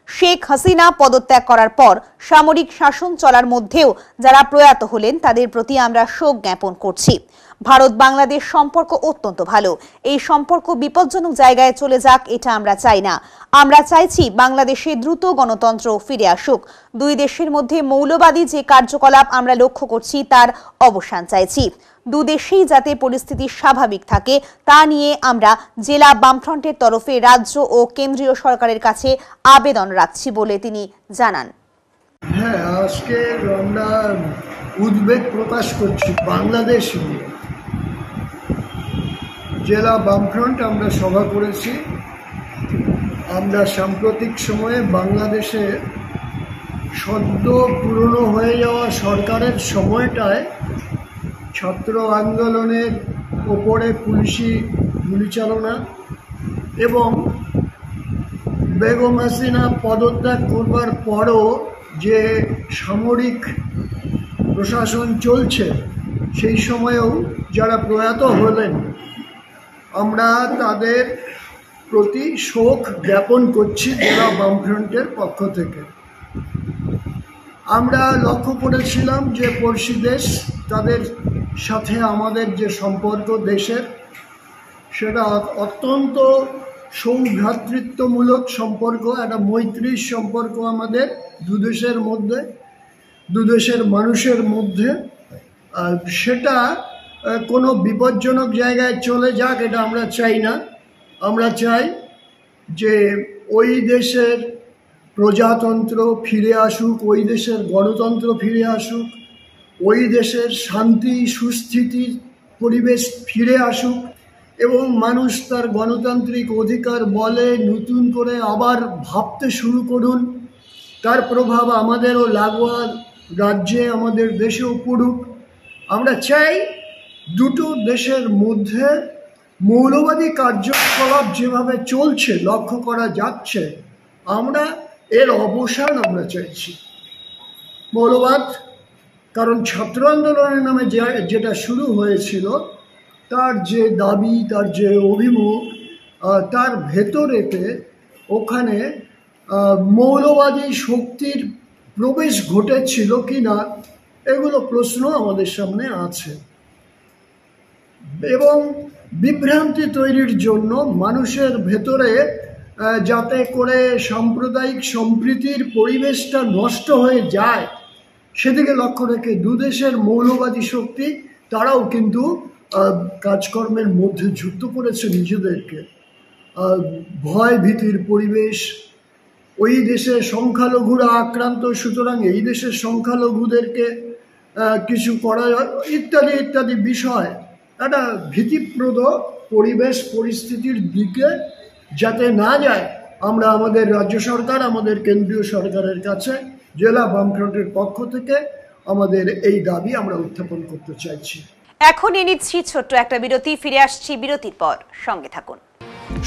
শেখ হাসিনা পদত্যাগ করার পর সামরিক শাসন চলার মধ্যেও যারা প্রয়াত হলেন তাদের প্রতি আমরা শোক জ্ঞাপন করছি। ভারত বাংলাদেশ সম্পর্ক অত্যন্ত ভালো। এই সম্পর্ক বিপজ্জনক জায়গায় চলে যাক এটা আমরা চাই না। আমরা চাইছি বাংলাদেশে দ্রুত গণতন্ত্র ফিরে আসুক। দুই দেশের মধ্যে মৌলবাদী যে কার্যকলাপ আমরা লক্ষ্য করছি তার অবসান চাইছি। দুদেশেই যাতে পরিস্থিতি স্বাভাবিক থাকে তা নিয়ে আমরা জেলা বামফ্রন্টের তরফে রাজ্য ও কেন্দ্রীয় সরকারের কাছে আবেদন রাখছি বলে তিনি জানান। হ্যাঁ, আজকে আমরা উদ্বেগ প্রকাশ করছি বাংলাদেশ নিয়ে। জেলা বামফ্রন্ট আমরা সভা করেছি। আমরা সাম্প্রতিক সময়ে বাংলাদেশে সদ্য পুরনো হয়ে যাওয়া সরকারের সময়টায় ছাত্র আন্দোলনের ওপরে পুলিশি গুলিচালনা এবং বেগম হাসিনা পদত্যাগ করবার পরও যে সামরিক প্রশাসন চলছে সেই সময়েও যারা প্রয়াত হলেন আমরা তাদের প্রতি শোক জ্ঞাপন করছি জেলা বামফ্রন্টের পক্ষ থেকে। আমরা লক্ষ্য করেছিলাম যে পড়শি দেশ তাদের সাথে আমাদের যে সম্পর্ক দেশের সেটা অত্যন্ত সৌভ্রাতৃত্বমূলক সম্পর্ক, একটা মৈত্রীর সম্পর্ক আমাদের দুদেশের মধ্যে, দুদেশের মানুষের মধ্যে। সেটা কোনো বিপজ্জনক জায়গায় চলে যাক এটা আমরা চাই না। আমরা চাই যে ওই দেশের প্রজাতন্ত্র ফিরে আসুক, ওই দেশের গণতন্ত্র ফিরে আসুক, ওই দেশের শান্তি সুস্থিতির পরিবেশ ফিরে আসুক এবং মানুষ তার গণতান্ত্রিক অধিকার বলে নতুন করে আবার ভাবতে শুরু করুন। তার প্রভাব আমাদেরও লাগোয়া রাজ্যে আমাদের দেশেও পড়ুক। আমরা চাই দুটো দেশের মধ্যে মৌলবাদী কার্যকলাপ যেভাবে চলছে লক্ষ্য করা যাচ্ছে, আমরা এর অবসান আমরা চাইছি। মৌলবাদ, কারণ ছাত্র আন্দোলনের নামে যেটা শুরু হয়েছিল তার যে দাবি, তার যে অভিমুখ, তার ভেতরেতে ওখানে মৌলবাদী শক্তির প্রবেশ ঘটেছিল কি না এগুলো প্রশ্ন আমাদের সামনে আছে। এবং বিভ্রান্তি তৈরির জন্য মানুষের ভেতরে যাতে করে সাম্প্রদায়িক সম্প্রীতির পরিবেশটা নষ্ট হয়ে যায় সেদিকে লক্ষ্য রেখে দুদেশের মৌলবাদী শক্তি তারাও কিন্তু কাজকর্মের মধ্যে যুক্ত করেছে নিজেদেরকে। ভয় ভীতির পরিবেশ, ওই দেশে সংখ্যালঘুরা আক্রান্ত, সুতরাং এই দেশের সংখ্যালঘুদেরকে কিছু করা ইত্যাদি ইত্যাদি বিষয় একটা ভীতিপ্রদ পরিবেশ পরিস্থিতির দিকে যাতে না যায় আমরা আমাদের রাজ্য সরকার, আমাদের কেন্দ্রীয় সরকারের কাছে জেলা বামফ্রন্টের পক্ষ থেকে আমাদের এই দাবি আমরা উত্থাপন করতে চাইছি। এখন নিচ্ছি ছোট্ট একটা বিরতি, ফিরে আসছি বিরতির পর, সঙ্গে থাকুন।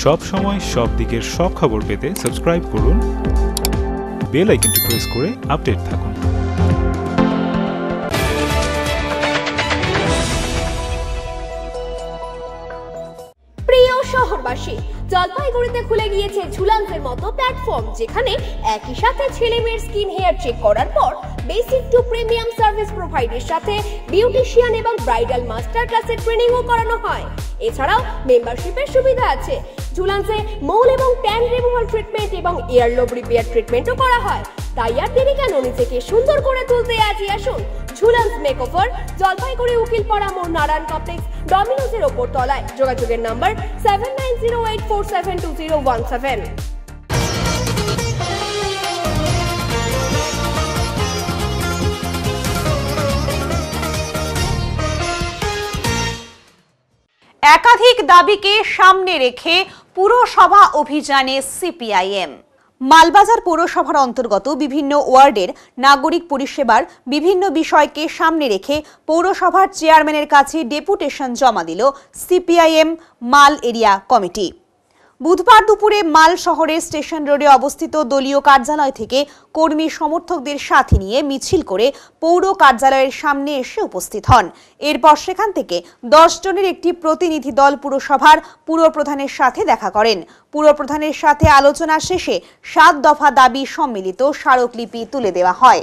সব সময় সব দিকের সব খবর পেতে সাবস্ক্রাইব করুন, বেল আইকনটি প্রেস করে আপডেট থাকুন। প্রিয় শহরবাসী, জলপাইগুড়িতে খুলে গিয়েছে ঝুলান্সের মতো প্ল্যাটফর্ম, যেখানে একই সাথে ছেলে মেয়ের স্কিন হেয়ার চেক করার পর বেসিক টু প্রিমিয়াম সার্ভিস প্রোভাইডের সাথে বিউটিশিয়ান এবং ব্রাইডাল মাস্টার ক্লাসের ট্রেনিংও করানো হয়। এছাড়াও মেম্বারশিপের সুবিধা আছে। ঝুলান্সে মৌল এবং ট্যান রিমুভাল ট্রিটমেন্ট এবং ইয়ারলোব রিপেয়ার ট্রিটমেন্টও করা হয়। তাই আর দেরি কেন, নিজেকে সুন্দর করে তুলতে আজই আসুন ঝুলান্স মেকওভার, জলপাইগুড়ি উকিলপাড়া মোড়, নারায়ণ কমপ্লেক্স, ডমিনোজের ওপর তলায়। যোগাযোগের নাম্বার 7908472017। একাধিক দাবিকে সামনে রেখে পুরসভা অভিযানে সিপিআইএম। মালবাজার পৌরসভার অন্তর্গত বিভিন্ন ওয়ার্ডের নাগরিক পরিষেবার বিভিন্ন বিষয়কে সামনে রেখে পৌরসভার চেয়ারম্যানের কাছে ডেপুটেশন জমা দিল সিপিআইএম মাল এরিয়া কমিটি। বুধবার দুপুরে মাল শহরের স্টেশন রোডে অবস্থিত দলীয় কার্যালয় থেকে কর্মী সমর্থকদের সাথে নিয়ে মিছিল করে পৌর কার্যালয়ের সামনে এসে উপস্থিত হন। এরপর সেখান থেকে 10 জনের একটি প্রতিনিধি দল পুরসভার পুরপ্রধানের সাথে দেখা করেন। পুরপ্রধানের সাথে আলোচনা শেষে 7 দফা দাবি সম্মিলিত স্মারকলিপি তুলে দেওয়া হয়।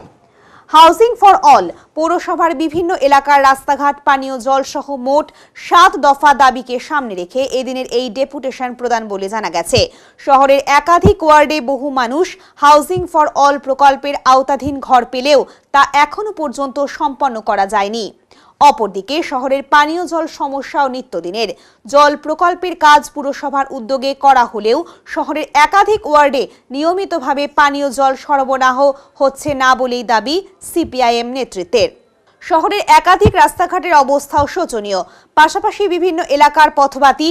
হাউজিং ফর অল পৌরসভার বিভিন্ন এলাকার রাস্তাঘাট, পানীয় জল সহ মোট 7 দফা দাবিকে সামনে রেখে এদিনের এই ডেপুটেশন প্রদান বলে জানা গেছে। শহরের একাধিক ওয়ার্ডে বহু মানুষ হাউজিং ফর অল প্রকল্পের আওতাধীন ঘর পেলেও তা এখনো পর্যন্ত সম্পন্ন করা যায়নি। অপরদিকে শহরের পানীয় জল সমস্যাও নিত্যদিনের। জল প্রকল্পের কাজ পুরসভার উদ্যোগে করা হলেও শহরের একাধিক ওয়ার্ডে নিয়মিতভাবে পানীয় জল সরবরাহ হচ্ছে না বলেই দাবি সিপিআইএম নেতৃত্বের। শহরের একাধিক রাস্তাঘাটের অবস্থাও শোচনীয়। পাশাপাশি বিভিন্ন এলাকার পথবাতি,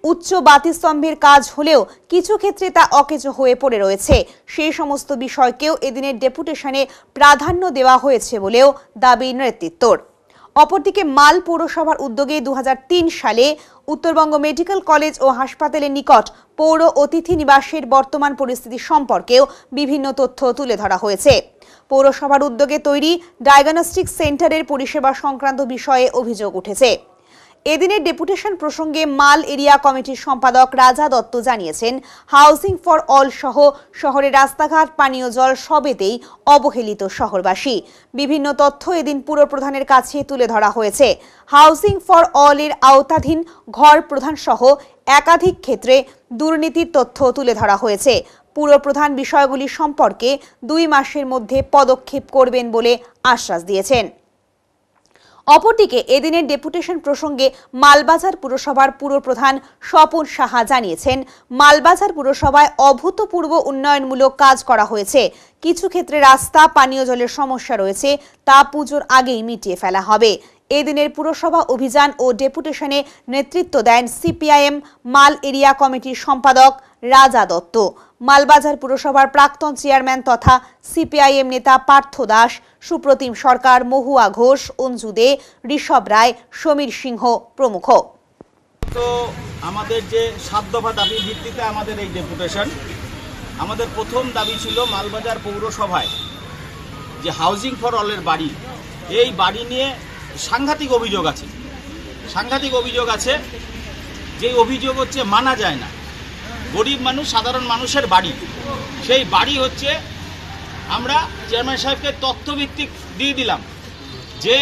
উচ্চ বাতিস্তম্ভের কাজ হলেও কিছু ক্ষেত্রে তা অকেজো হয়ে পড়ে রয়েছে। সেই সমস্ত বিষয়কেও এদিনের ডেপুটেশনে প্রাধান্য দেওয়া হয়েছে বলেও দাবি নেতৃত্বর। অপরদিকে মাল পৌরসভার উদ্যোগে 2003 সালে উত্তরবঙ্গ মেডিকেল কলেজ ও হাসপাতালের নিকট পৌর অতিথি নিবাসের বর্তমান পরিস্থিতি সম্পর্কেও বিভিন্ন তথ্য তুলে ধরা হয়েছে। পৌরসভার উদ্যোগে তৈরি ডায়াগনস্টিক সেন্টারের পরিষেবা সংক্রান্ত বিষয়ে অভিযোগ উঠেছে। এদিনের ডেপুটেশন প্রসঙ্গে মাল এরিয়া কমিটির সম্পাদক রাজা দত্ত জানিয়েছেন, হাউজিং ফর অল সহ শহরের রাস্তাঘাট, পানীয় জল সবেতেই অবহেলিত শহরবাসী। বিভিন্ন তথ্য এদিন পুরপ্রধানের কাছে তুলে ধরা হয়েছে। হাউজিং ফর অল এর আওতাধীন ঘর প্রধান সহ একাধিক ক্ষেত্রে দুর্নীতির তথ্য তুলে ধরা হয়েছে। পুরপ্রধান বিষয়গুলি সম্পর্কে 2 মাসের মধ্যে পদক্ষেপ করবেন বলে আশ্বাস দিয়েছেন। অপরদিকে এদিনের ডেপুটেশন প্রসঙ্গে মালবাজার পুরসভার পুরপ্রধান স্বপন সাহা জানিয়েছেন, মালবাজার পুরসভায় অভূতপূর্ব উন্নয়নমূলক কাজ করা হয়েছে। কিছু ক্ষেত্রে রাস্তা, পানীয় জলের সমস্যা রয়েছে, তা পুজোর আগেই মিটিয়ে ফেলা হবে। এদিনের পুরসভা অভিযান ও ডেপুটেশনে নেতৃত্ব দেন সিপিআইএম মাল এরিয়া কমিটির সম্পাদক রাজা দত্ত, মালবাজার পুরসভার প্রাক্তন চেয়ারম্যান তথা সিপিআইএম নেতা পার্থ দাস, সুপ্রতিম সরকার, মহুয়া ঘোষ, অঞ্জু দে, ঋষভ রায়, সমীর সিংহ প্রমুখ। তো আমাদের যে 7 দফা দাবির ভিত্তিতে আমাদের এই ডেপুটেশন, আমাদের প্রথম দাবি ছিল মালবাজার পৌরসভায় যে হাউজিং ফর অলের বাড়ি, এই বাড়ি নিয়ে সাংঘাতিক অভিযোগ আছে। যে অভিযোগ হচ্ছে মানা যায় না। গরিব মানুষ, সাধারণ মানুষের বাড়ি, সেই বাড়ি হচ্ছে আমরা চেয়ারম্যান সাহেবকে তথ্যভিত্তিক দিয়ে দিলাম যে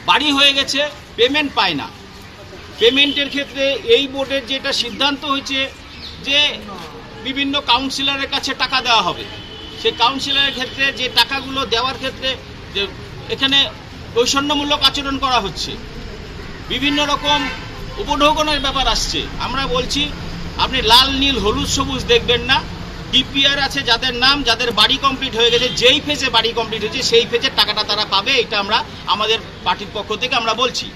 বাড়ি হয়ে গেছে, পেমেন্ট পায় না। পেমেন্টের ক্ষেত্রে এই বোর্ডের যেটা সিদ্ধান্ত হয়েছে যে বিভিন্ন কাউন্সিলরের কাছে টাকা দেওয়া হবে, সেই কাউন্সিলরের ক্ষেত্রে যে টাকাগুলো দেওয়ার ক্ষেত্রে যে এখানে বৈষম্যমূলক আচরণ করা হচ্ছে, বিভিন্ন রকম উপঢৌকনের ব্যাপার আসছে। আমরা বলছি আপনি লাল, নীল, হলুদ, সবুজ দেখবেন না। ডিপিআর আছে যাদের নাম, যাদের বাড়ি কমপ্লিট হয়ে গেছে, যেই ফেজে বাড়ি কমপ্লিট হয়েছে সেই ফেজের টাকাটা তারা পাবে। এটা আমরা আমাদের পার্টির পক্ষ থেকে আমরা বলছি।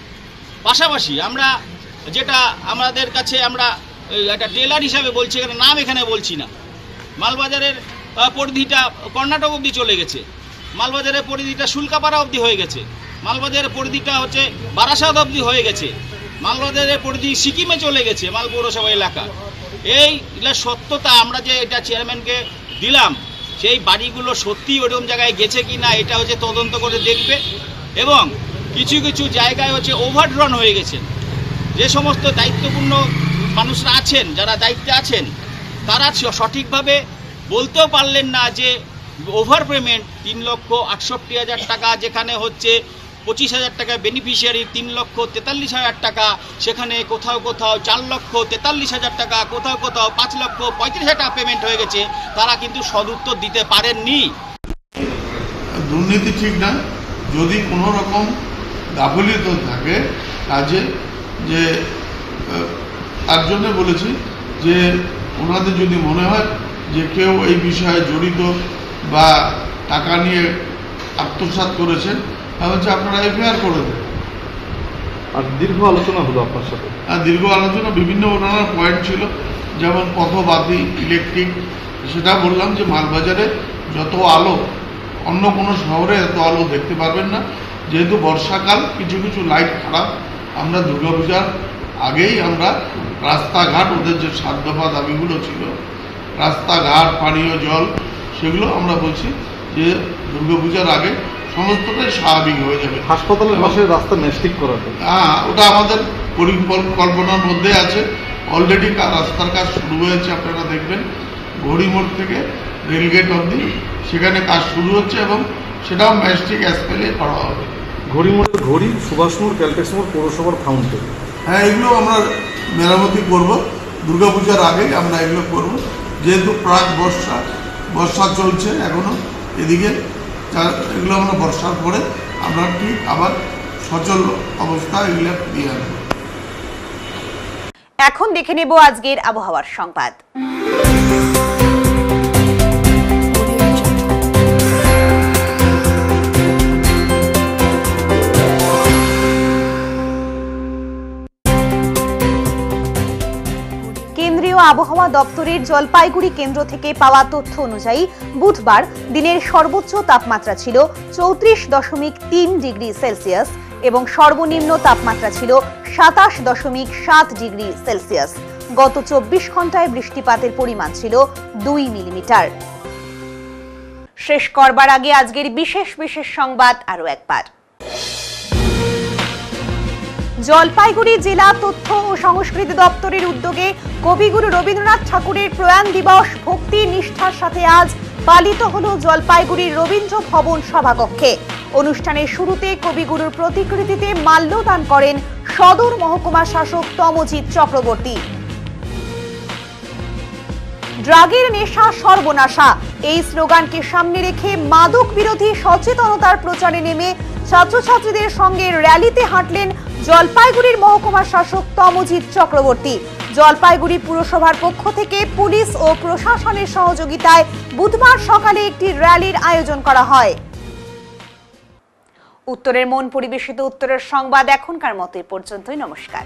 পাশাপাশি আমরা যেটা আমাদের কাছে আমরা একটা টেলার হিসাবে বলছি, এখানে নাম এখানে বলছি না, মালবাজারের পরিধিটা কর্ণাটক অবধি চলে গেছে, মালবাজারের পরিধিটা শুল্কাপাড়া অবধি হয়ে গেছে, মালবাজারের পরিধিটা হচ্ছে বারাসাত অবধি হয়ে গেছে, মালবাজারের পরিধি সিকিমে চলে গেছে মাল পৌরসভা এলাকা। এইগুলো সত্যতা আমরা যে এটা চেয়ারম্যানকে দিলাম, সেই বাড়িগুলো সত্যি ওরকম জায়গায় গেছে কি না এটা হচ্ছে তদন্ত করে দেখবে। এবং কিছু কিছু জায়গায় হচ্ছে ওভারড্রন হয়ে গেছে। যে সমস্ত দায়িত্বপূর্ণ মানুষরা আছেন, যারা দায়িত্বে আছেন, তারা সঠিকভাবে বলতেও পারলেন না যে ওভার পেমেন্ট 3,68,000 টাকা, যেখানে হচ্ছে 25,000 টাকা বেনিফিশিয়ারি, 3,43,000 টাকা, সেখানে কোথাও কোথাও 4,43,000 টাকা, কোথাও কোথাও 5,35,000 টাকা পেমেন্ট হয়ে গেছে। তারা কিন্তু সদুত্তর দিতে পারেননি। দুর্নীতি ঠিক না, যদি কোনো রকম গাফিলতি থাকে কাজে, যে তার জন্য বলেছি যে ওনাদের যদি মনে হয় যে কেউ এই বিষয়ে জড়িত বা টাকা নিয়ে আত্মসাৎ করেছেন, তাহলে আপনারা এফআইআর করে দেন। আর দীর্ঘ আলোচনা হলো আপনার সাথে? দীর্ঘ আলোচনা, বিভিন্ন ওনার পয়েন্ট ছিল, যেমন পথবাতি, ইলেকট্রিক। সেটা বললাম যে মালবাজারে যত আলো, অন্য কোনো শহরে এত আলো দেখতে পারবেন না। যেহেতু বর্ষাকাল, কিছু কিছু লাইট খারাপ। আমরা দুর্গাপূজার আগেই আমরা রাস্তাঘাট, ওদের যে 7 দফা দাবিগুলো ছিল, রাস্তাঘাট, পানীয় জল, সেগুলো আমরা বলছি যে দুর্গাপূজার আগে সমস্তটাই স্বাভাবিক হয়ে যাবে। হাসপাতালের পাশে রাস্তা ম্যাস্টিক করা, হ্যাঁ, ওটা আমাদের পরিকল্পনার মধ্যে আছে। অলরেডি রাস্তার কাজ শুরু হয়েছে, আপনারা দেখবেন। ঘড়িমোড় থেকে রেলগেট অবধি, সেখানে কাজ শুরু হচ্ছে এবং সেটাও ম্যাজিস্ট্রিক অ্যাসপেলে করা হবে। ঘড়ি সুভাষ মোড় ক্যালটেক্স মোড় পৌরসভার ফাউন্টেন, হ্যাঁ এগুলো আমরা মেরামতি করব, দুর্গাপূজার আগেই আমরা এগুলো করব, যেহেতু প্রাক বর্ষা চলছে এখনো এদিকে, এগুলো আমরা বর্ষার পরে আমরা ঠিক আবার সচল অবস্থা এগুলো দিয়ে আনবো। এখন দেখে নেব আজকের আবহাওয়ার সংবাদ। কেন্দ্রীয় আবহাওয়া দপ্তরের জলপাইগুড়ি কেন্দ্র থেকে পাওয়া তথ্য অনুযায়ী বুধবার দিনের সর্বোচ্চ তাপমাত্রা ছিল 34.3 ডিগ্রি সেলসিয়াস এবং সর্বনিম্ন তাপমাত্রা ছিল 27.7 ডিগ্রি সেলসিয়াস। গত 24 ঘন্টায় বৃষ্টিপাতের পরিমাণ ছিল 2 মিলিমিটার। শেষ করবার আগে আজকের বিশেষ সংবাদ আরো একবার। জলপাইগুড়ি জেলা তথ্য ও সংস্কৃতি দপ্তরের উদ্যোগে কবিগুরু রবীন্দ্রনাথ ঠাকুরের প্রয়াণ দিবস ভক্তি নিষ্ঠার সাথে আজ পালিত হল জলপাইগুড়ির রবীন্দ্র ভবন সভাকক্ষে। অনুষ্ঠানের শুরুতে কবিগুরুর প্রতিকৃতিতে মাল্যদান করেন সদর মহকুমা শাসক তমজিৎ চক্রবর্তী। ড্রাগের নেশা সর্বনাশা, এই স্লোগানকে সামনে রেখে মাদক বিরোধী সচেতনতার প্রচারে নেমে ছাত্রছাত্রীদের সঙ্গে র্যালিতে হাঁটলেন জলপাইগুড়ির মহকুমা শাসক তমজিৎ চক্রবর্তী। জলপাইগুড়ি পুরসভার পক্ষ থেকে পুলিশ ও প্রশাসনের সহযোগিতায় বুধবার সকালে একটি র্যালির আয়োজন করা হয়। উত্তরের মন পরিবেশিত উত্তরের সংবাদ এখনকার মতো পর্যন্তই। নমস্কার।